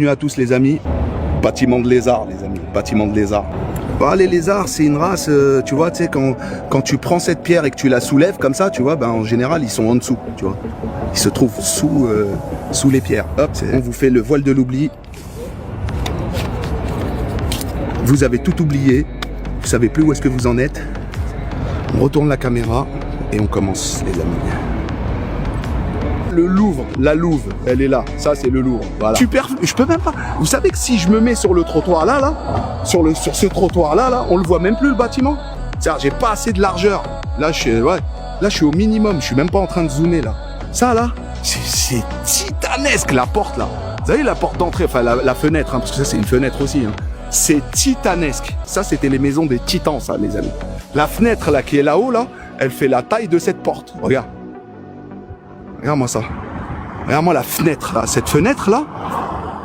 Bienvenue à tous les amis. Bâtiment de lézard les amis, bâtiment de lézard. Bah, les lézards c'est une race, tu vois, tu sais, quand tu prends cette pierre et que tu la soulèves comme ça, tu vois, ben, en général ils sont en dessous, tu vois. Ils se trouvent sous les pierres. Hop, on vous fait le voile de l'oubli. Vous avez tout oublié, vous savez plus où est-ce que vous en êtes. On retourne la caméra et on commence les amis. Le Louvre, la Louve, elle est là. Ça, c'est le Louvre. Voilà. Super. Je peux même pas. Vous savez que si je me mets sur le trottoir là, sur ce trottoir là, on le voit même plus le bâtiment. C'est-à-dire, j'ai pas assez de largeur. Là, je suis au minimum. Je suis même pas en train de zoomer là. Ça là, c'est titanesque la porte là. Vous savez la porte d'entrée, enfin la fenêtre, hein, parce que ça c'est une fenêtre aussi. Hein. C'est titanesque. Ça, c'était les maisons des titans, ça, les amis. La fenêtre là qui est là-haut là, elle fait la taille de cette porte. Regarde. Regarde-moi ça. Regarde-moi la fenêtre là. Cette fenêtre là.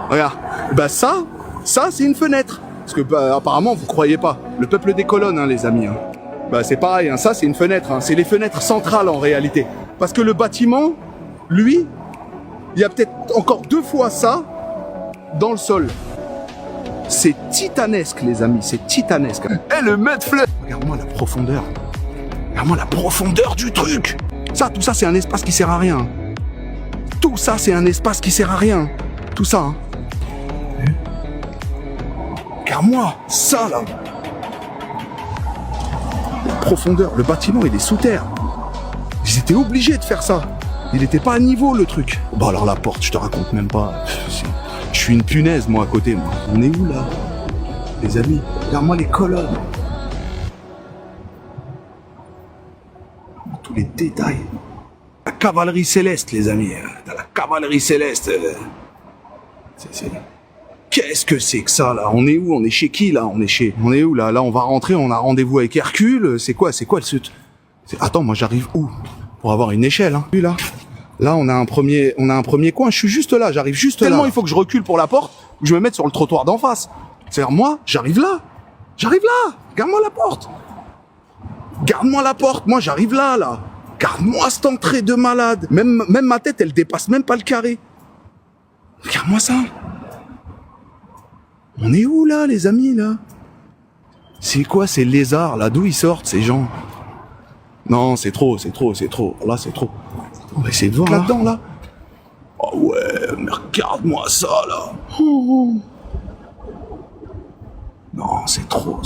Regarde. Bah ça c'est une fenêtre. Parce que bah, apparemment vous croyez pas. Le peuple des colonnes, hein, les amis. Hein. Bah c'est pareil. Hein. Ça c'est une fenêtre. Hein. C'est les fenêtres centrales en réalité. Parce que le bâtiment, lui, il y a peut-être encore 2 fois ça dans le sol. C'est titanesque les amis. C'est titanesque. Eh le mètre fleur. Regarde-moi la profondeur. Regarde-moi la profondeur du truc. Ça, tout ça, c'est un espace qui sert à rien. Tout ça, c'est un espace qui sert à rien. Tout ça, hein. Regarde-moi, ça, là. La profondeur, le bâtiment, il est sous terre. Ils étaient obligés de faire ça. Il n'était pas à niveau, le truc. Bon, alors la porte, je te raconte même pas. Je suis une punaise, moi, à côté, moi. On est où, là? Les amis, regarde-moi les colonnes. Tous les détails. La cavalerie céleste, les amis. La cavalerie céleste. Qu'est-ce que c'est que ça, là? On est où? On est chez qui, là? On est où, là? Là, on va rentrer, on a rendez-vous avec Hercule. C'est quoi le sud? Attends, moi, j'arrive où? Pour avoir une échelle, hein. Là, on a un premier coin. Je suis juste là, j'arrive juste là. Tellement il faut que je recule pour la porte, que je me mette sur le trottoir d'en face. C'est-à-dire, moi, j'arrive là. Regarde-moi la porte. Garde-moi la porte, moi j'arrive là. Garde-moi cette entrée de malade. Même ma tête, elle dépasse même pas le carré. Regarde-moi ça. On est où là, les amis, là? C'est quoi ces lézards, là? D'où ils sortent, ces gens? Non, c'est trop. Là, c'est trop. On va essayer de voir là-dedans, là. Oh ouais, mais regarde-moi ça, là. Non, c'est trop.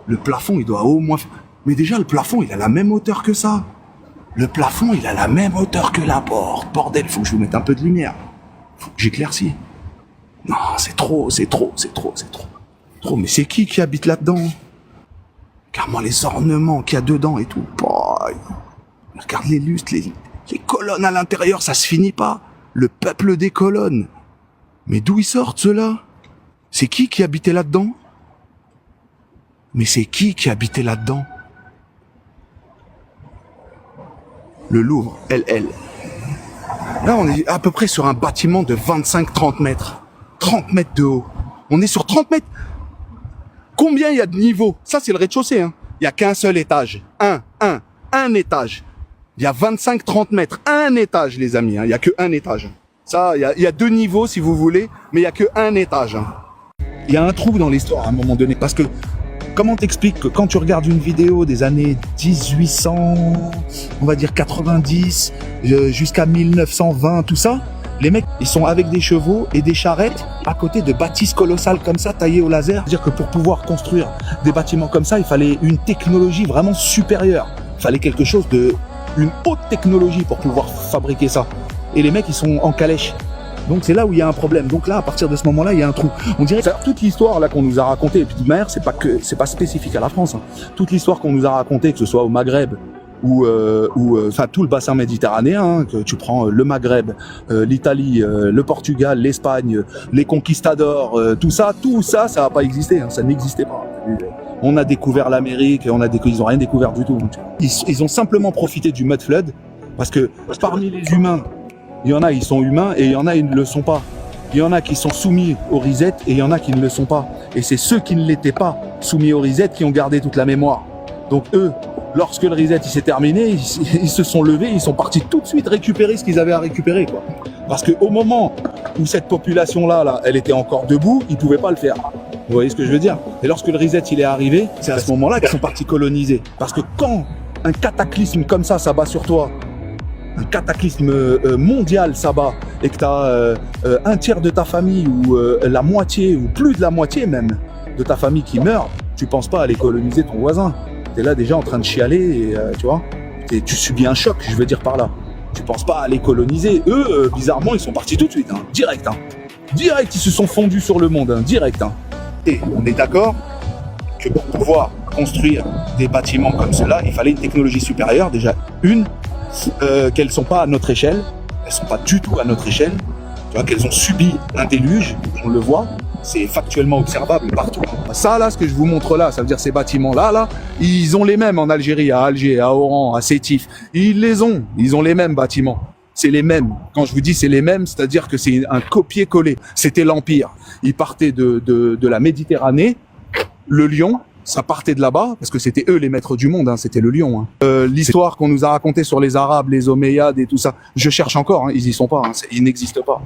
Le plafond, il doit au moins... Mais déjà, le plafond, il a la même hauteur que ça. Le plafond, il a la même hauteur que la porte. Bordel, faut que je vous mette un peu de lumière. Faut que j'éclaircis. Non, c'est trop. Trop, mais c'est qui habite là-dedans? Regarde-moi les ornements qu'il y a dedans et tout. Boy. Regarde les lustres, les colonnes à l'intérieur, ça se finit pas. Le peuple des colonnes. Mais d'où ils sortent, ceux-là? C'est qui habitait là-dedans? Mais c'est qui habitait là-dedans? Le Louvre, LL. Là, on est à peu près sur un bâtiment de 25-30 mètres. 30 mètres de haut. On est sur 30 mètres. Combien il y a de niveaux? Ça, c'est le rez-de-chaussée. Hein. Il n'y a qu'un seul étage. Un étage. Il y a 25-30 mètres. Un étage, les amis. Hein. Il n'y a qu'un étage. Ça, il y a 2 niveaux, si vous voulez, mais il n'y a qu'un étage. Hein. Il y a un trou dans l'histoire à un moment donné. Parce que, comment t'expliques que quand tu regardes une vidéo des années 1800, on va dire 90, jusqu'à 1920, tout ça, les mecs, ils sont avec des chevaux et des charrettes à côté de bâtisses colossales comme ça, taillées au laser. C'est-à-dire que pour pouvoir construire des bâtiments comme ça, il fallait une technologie vraiment supérieure. Il fallait quelque chose une haute technologie pour pouvoir fabriquer ça. Et les mecs, ils sont en calèche. Donc c'est là où il y a un problème. Donc là, à partir de ce moment-là, il y a un trou. On dirait que toute l'histoire là qu'on nous a racontée, et puis de manière, c'est pas spécifique à la France. Hein. Toute l'histoire qu'on nous a racontée, que ce soit au Maghreb ou enfin tout le bassin méditerranéen, hein, que tu prends le Maghreb, l'Italie, le Portugal, l'Espagne, les conquistadors, tout ça, ça n'a pas existé. Hein, ça n'existait pas. On a découvert l'Amérique, ils ont rien découvert du tout. Ils ont simplement profité du mud flood parce que parmi les humains, il y en a, ils sont humains et il y en a, ils ne le sont pas. Il y en a qui sont soumis au reset et il y en a qui ne le sont pas. Et c'est ceux qui ne l'étaient pas soumis au reset qui ont gardé toute la mémoire. Donc eux, lorsque le reset il s'est terminé, ils se sont levés, ils sont partis tout de suite récupérer ce qu'ils avaient à récupérer, quoi. Parce que au moment où cette population-là, là, elle était encore debout, ils pouvaient pas le faire. Vous voyez ce que je veux dire? Et lorsque le reset il est arrivé, c'est à ce moment-là qu'ils sont partis coloniser. Parce que quand un cataclysme comme ça s'abat sur toi, un cataclysme mondial s'abat, et que tu as un tiers de ta famille, ou la moitié, ou plus de la moitié même, de ta famille qui meurt, tu penses pas à aller coloniser ton voisin. Tu es là déjà en train de chialer, et tu vois, tu subis un choc, je veux dire par là. Tu penses pas à aller coloniser. Eux, bizarrement, ils sont partis tout de suite, hein, direct. Hein. Direct, ils se sont fondus sur le monde, hein, direct. Hein. Et on est d'accord que pour pouvoir construire des bâtiments comme cela, il fallait une technologie supérieure, déjà qu'elles ne sont pas à notre échelle, elles ne sont pas du tout à notre échelle, tu vois, qu'elles ont subi un déluge, on le voit, c'est factuellement observable partout. Ça là, ce que je vous montre là, ça veut dire ces bâtiments là, ils ont les mêmes en Algérie, à Alger, à Oran, à Sétif, ils ont les mêmes bâtiments. C'est les mêmes. Quand je vous dis c'est les mêmes, c'est-à-dire que c'est un copier-coller. C'était l'Empire. Ils partaient de la Méditerranée, le Lion, ça partait de là-bas, parce que c'était eux les maîtres du monde, hein, c'était le Lion. Hein. L'histoire qu'on nous a racontée sur les Arabes, les Omeyyades et tout ça, je cherche encore, hein, ils y sont pas, hein, ils n'existent pas.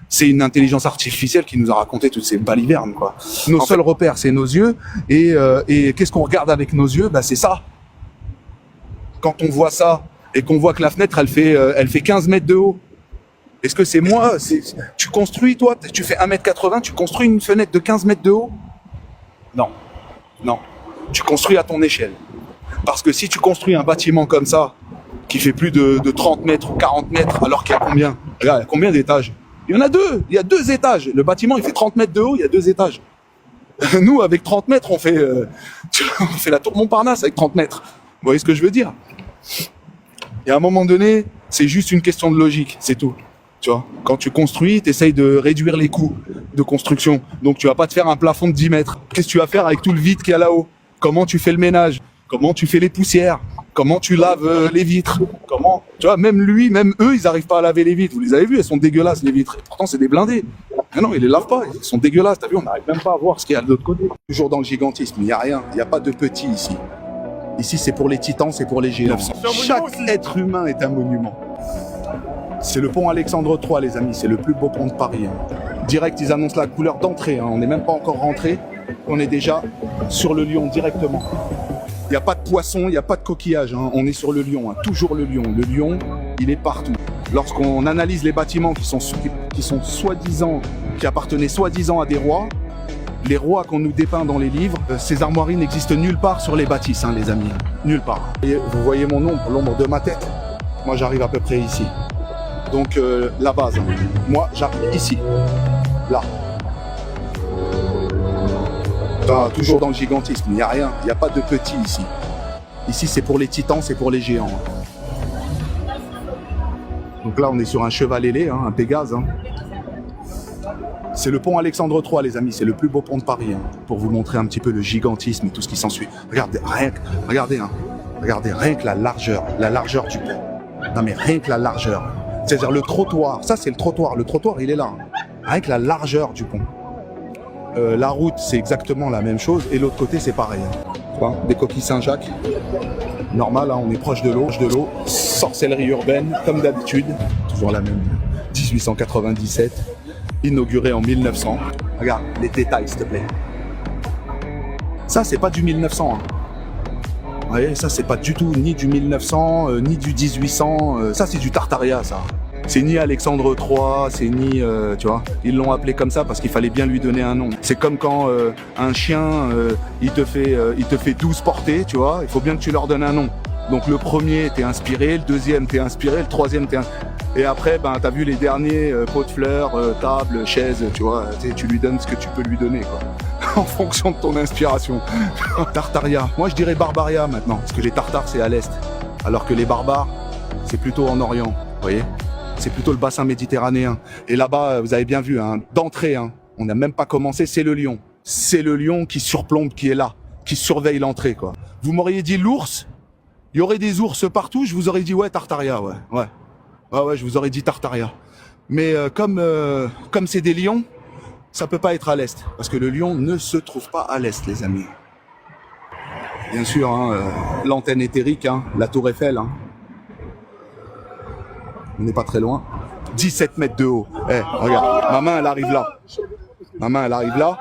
C'est une intelligence artificielle qui nous a raconté toutes ces balivernes, quoi. Nos seuls repères, c'est nos yeux, et qu'est-ce qu'on regarde avec nos yeux? Bah, c'est ça. Quand on voit ça, et qu'on voit que la fenêtre, elle fait 15 mètres de haut. Est-ce que c'est moi? Tu construis, toi, tu fais 1m80, tu construis une fenêtre de 15 mètres de haut? Non. Non. Tu construis à ton échelle. Parce que si tu construis un bâtiment comme ça, qui fait plus de 30 mètres ou 40 mètres, alors qu'il y a combien? Regarde, il y a combien d'étages? Il y en a deux. Il y a 2 étages. Le bâtiment, il fait 30 mètres de haut, il y a 2 étages. Nous, avec 30 mètres, on fait la tour Montparnasse avec 30 mètres. Vous voyez ce que je veux dire? Et à un moment donné, c'est juste une question de logique, c'est tout. Tu vois, quand tu construis, tu essayes de réduire les coûts de construction. Donc tu vas pas te faire un plafond de 10 mètres. Qu'est-ce que tu vas faire avec tout le vide qu'il y a là-haut? Comment tu fais le ménage? Comment tu fais les poussières? Comment tu laves les vitres? Comment? Tu vois, même eux, ils n'arrivent pas à laver les vitres. Vous les avez vus, elles sont dégueulasses, les vitres. Et pourtant, c'est des blindés. Mais non, ils les lavent pas, ils sont dégueulasses. T'as vu, on n'arrive même pas à voir ce qu'il y a de l'autre côté. Toujours dans le gigantisme, il n'y a rien. Il n'y a pas de petit ici. Ici, c'est pour les titans, c'est pour les géants. Chaque être humain est un monument. C'est le pont Alexandre III, les amis. C'est le plus beau pont de Paris. Hein. Direct, ils annoncent la couleur d'entrée. Hein. On n'est même pas encore rentré. On est déjà sur le lion directement. Il n'y a pas de poisson, il n'y a pas de coquillage. Hein. On est sur le lion. Hein. Toujours le lion. Le lion, il est partout. Lorsqu'on analyse les bâtiments qui sont soi-disant, qui appartenaient soi-disant à des rois, les rois qu'on nous dépeint dans les livres, ces armoiries n'existent nulle part sur les bâtisses, hein, les amis. Nulle part. Et vous voyez mon ombre, l'ombre de ma tête. Moi, j'arrive à peu près ici. Donc, la base. Hein. Moi, j'arrive ici. Là. Toujours dans le gigantisme. Il n'y a rien. Il n'y a pas de petit ici. Ici, c'est pour les titans, c'est pour les géants. Hein. Donc là, on est sur un cheval ailé, hein, un Pégase. Hein. C'est le pont Alexandre III, les amis, c'est le plus beau pont de Paris, hein, pour vous montrer un petit peu le gigantisme et tout ce qui s'ensuit. Regardez, regardez, rien que la largeur du pont. Non mais rien que la largeur. C'est-à-dire le trottoir, ça c'est le trottoir il est là. Hein. Rien que la largeur du pont. La route, c'est exactement la même chose, et l'autre côté, c'est pareil. Hein. Tu vois, des coquilles Saint-Jacques. Normal, hein, on est proche de l'eau. Sorcellerie urbaine, comme d'habitude. Toujours la même. 1897. Inauguré en 1900. Regarde les détails, s'il te plaît. Ça, c'est pas du 1900. Hein. Vous voyez, ça, c'est pas du tout ni du 1900, ni du 1800. Ça, c'est du Tartaria, ça. C'est ni Alexandre III, c'est ni... tu vois, ils l'ont appelé comme ça parce qu'il fallait bien lui donner un nom. C'est comme quand un chien, il te fait 12 portées, tu vois, il faut bien que tu leur donnes un nom. Donc le premier, t'es inspiré, le deuxième, t'es inspiré, le troisième, t'es inspiré. Et après, ben, t'as vu les derniers, pots de fleurs, table, chaise, tu vois, tu lui donnes ce que tu peux lui donner, quoi. En fonction de ton inspiration. Tartaria. Moi, je dirais Barbaria maintenant, parce que les Tartares, c'est à l'est. Alors que les barbares, c'est plutôt en Orient, vous voyez. C'est plutôt le bassin méditerranéen. Et là-bas, vous avez bien vu, hein, d'entrée, hein, on n'a même pas commencé, c'est le lion. C'est le lion qui surplombe, qui est là, qui surveille l'entrée, quoi. Vous m'auriez dit l'ours, il y aurait des ours partout, je vous aurais dit ouais, Tartaria, ouais. Ouais, je vous aurais dit Tartaria. Mais comme c'est des lions, ça peut pas être à l'est, parce que le lion ne se trouve pas à l'est, les amis. Bien sûr, hein, l'antenne éthérique, hein, la tour Eiffel, hein. On n'est pas très loin. 17 mètres de haut. Eh, regarde, ma main, elle arrive là. Ma main, elle arrive là.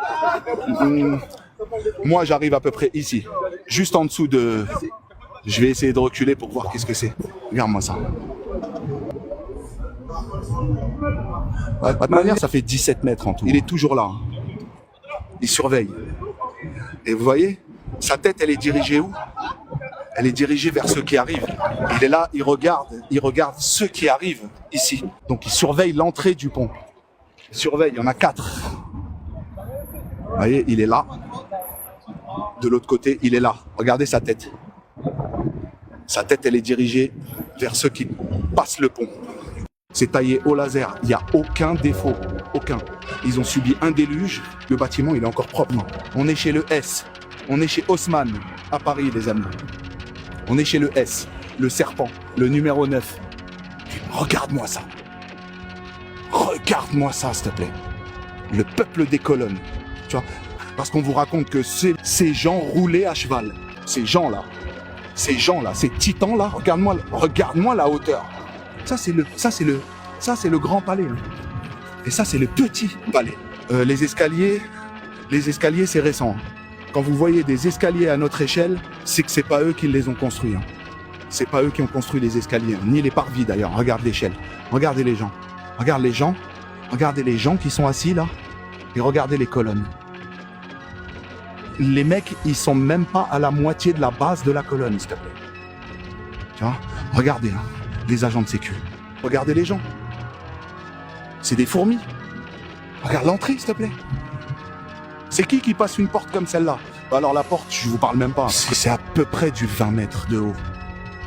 Moi, j'arrive à peu près ici. Juste en dessous de... Je vais essayer de reculer pour voir qu'est-ce que c'est. Regarde-moi ça. De toute manière, ça fait 17 mètres en tout. Il est toujours là. Il surveille. Et vous voyez, sa tête, elle est dirigée où? Elle est dirigée vers ceux qui arrivent. Il est là, il regarde ceux qui arrivent ici. Donc il surveille l'entrée du pont. Il surveille, il y en a 4. Vous voyez, il est là. De l'autre côté, il est là. Regardez sa tête. Sa tête, elle est dirigée vers ceux qui passent le pont. C'est taillé au laser. Il n'y a aucun défaut. Aucun. Ils ont subi un déluge. Le bâtiment, il est encore propre. On est chez le S. On est chez Haussmann, à Paris, les amis. On est chez le S, le serpent, le numéro 9. Regarde-moi ça. Regarde-moi ça, s'il te plaît. Le peuple des colonnes. Tu vois, parce qu'on vous raconte que ces gens roulaient à cheval. Ces gens-là, ces titans-là, regarde-moi la hauteur. Ça, c'est le grand palais. Hein. Et ça, c'est le petit palais. Les escaliers, c'est récent. Quand vous voyez des escaliers à notre échelle, c'est que c'est pas eux qui les ont construits. Hein. C'est pas eux qui ont construit les escaliers, hein. Ni les parvis d'ailleurs. Regarde l'échelle. Regardez les gens. Regardez les gens qui sont assis là. Et regardez les colonnes. Les mecs, ils sont même pas à la moitié de la base de la colonne, s'il te plaît. Tu vois? Regardez, hein, les agents de sécu. Regardez les gens. C'est des fourmis. Regarde l'entrée, s'il te plaît. C'est qui passe une porte comme celle-là? Alors la porte, je vous parle même pas. C'est à peu près du 20 mètres de haut.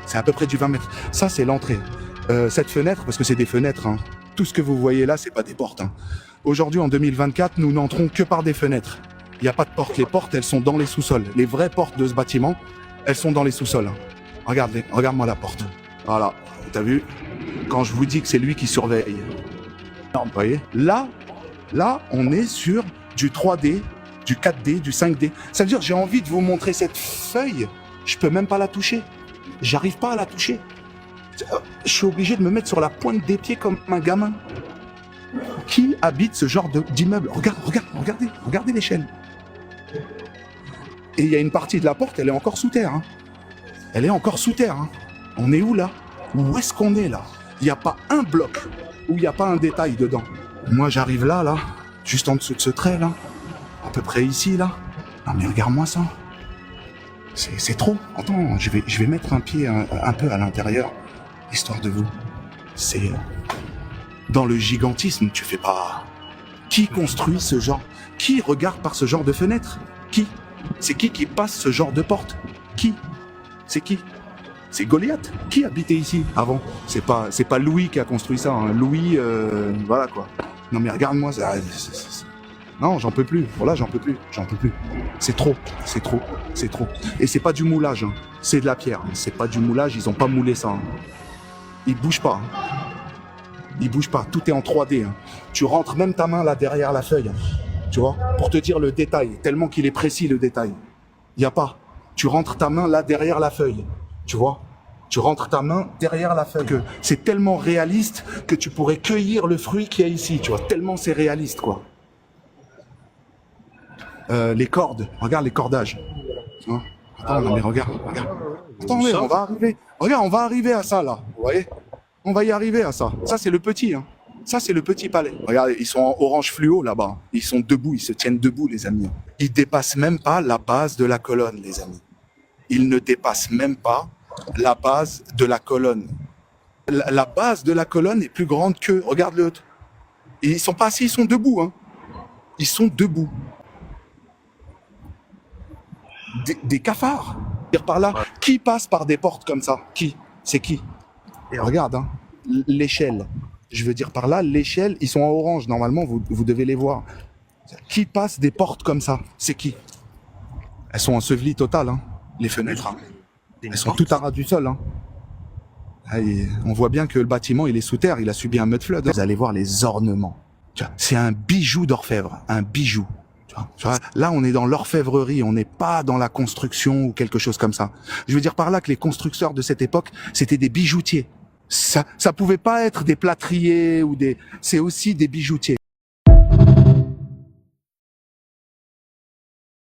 C'est à peu près du 20 mètres. Ça, c'est l'entrée. Cette fenêtre, parce que c'est des fenêtres, hein. Tout ce que vous voyez là, c'est pas des portes. Hein. Aujourd'hui, en 2024, nous n'entrons que par des fenêtres. Il n'y a pas de portes. Les portes, elles sont dans les sous-sols. Les vraies portes de ce bâtiment, elles sont dans les sous-sols. Regarde-moi la porte. Voilà, t'as vu? Quand je vous dis que c'est lui qui surveille. Vous voyez? Là, on est sur du 3D, du 4D, du 5D. Ça veut dire, j'ai envie de vous montrer cette feuille. Je peux même pas la toucher. J'arrive pas à la toucher. Je suis obligé de me mettre sur la pointe des pieds comme un gamin. Qui habite ce genre d'immeuble? Regardez l'échelle. Et il y a une partie de la porte, elle est encore sous terre. Hein. Elle est encore sous terre. Hein. On est où là? Où est-ce qu'on est là? Il n'y a pas un bloc où il n'y a pas un détail dedans. Moi j'arrive là, juste en dessous de ce trait là, à peu près ici là. Non mais regarde-moi ça. C'est trop. Attends, je vais mettre un pied un peu à l'intérieur, histoire de vous. C'est... Dans le gigantisme, tu fais pas... Qui construit ce genre? Qui regarde par ce genre de fenêtre? Qui? C'est qui passe ce genre de porte? Qui? C'est qui? C'est Goliath. Qui habitait ici avant? C'est pas Louis qui a construit ça. Hein. Louis, voilà quoi. Non mais regarde-moi ça. Non, j'en peux plus. Voilà, j'en peux plus. C'est trop. Et c'est pas du moulage. Hein. C'est de la pierre. Hein. C'est pas du moulage. Ils ont pas moulé ça. Hein. Ils bougent pas. Hein. Ils bougent pas. Tout est en 3D. Hein. Tu rentres même ta main là derrière la feuille. Hein. Tu vois, pour te dire le détail, tellement qu'il est précis le détail. Il y a pas. Tu rentres ta main là derrière la feuille. Tu vois, tu rentres ta main derrière la feuille. C'est tellement réaliste que tu pourrais cueillir le fruit qu'il y a ici. Tu vois, tellement c'est réaliste quoi. Les cordes, regarde les cordages. Hein. Attends, non, mais regarde. Attendez, on va arriver. Regarde, on va arriver à ça là. Vous voyez? On va y arriver à ça. Ça c'est le petit. Hein. Ça, c'est le petit palais. Regardez, ils sont en orange fluo là-bas. Ils sont debout, ils se tiennent debout, les amis. Ils dépassent même pas la base de la colonne, les amis. Ils ne dépassent même pas la base de la colonne. La base de la colonne est plus grande que... Regarde l'autre. Ils sont pas assis, ils sont debout. Hein. Ils sont debout. Des cafards. Par là, qui passe par des portes comme ça? Qui? C'est qui? Et regarde, hein, l'échelle. Je veux dire par là, l'échelle, ils sont en orange. Normalement, vous devez les voir. Qui passe des portes comme ça? C'est qui? Elles sont ensevelies totales, hein, les fenêtres. Hein. Elles sont toutes à ras du sol. Hein. Et on voit bien que le bâtiment, il est sous terre. Il a subi un mud flood. Vous allez voir les ornements. C'est un bijou d'orfèvre. Un bijou. Tu vois, là, on est dans l'orfèvrerie. On n'est pas dans la construction ou quelque chose comme ça. Je veux dire par là que les constructeurs de cette époque, c'était des bijoutiers. Ça pouvait pas être des plâtriers ou c'est aussi des bijoutiers.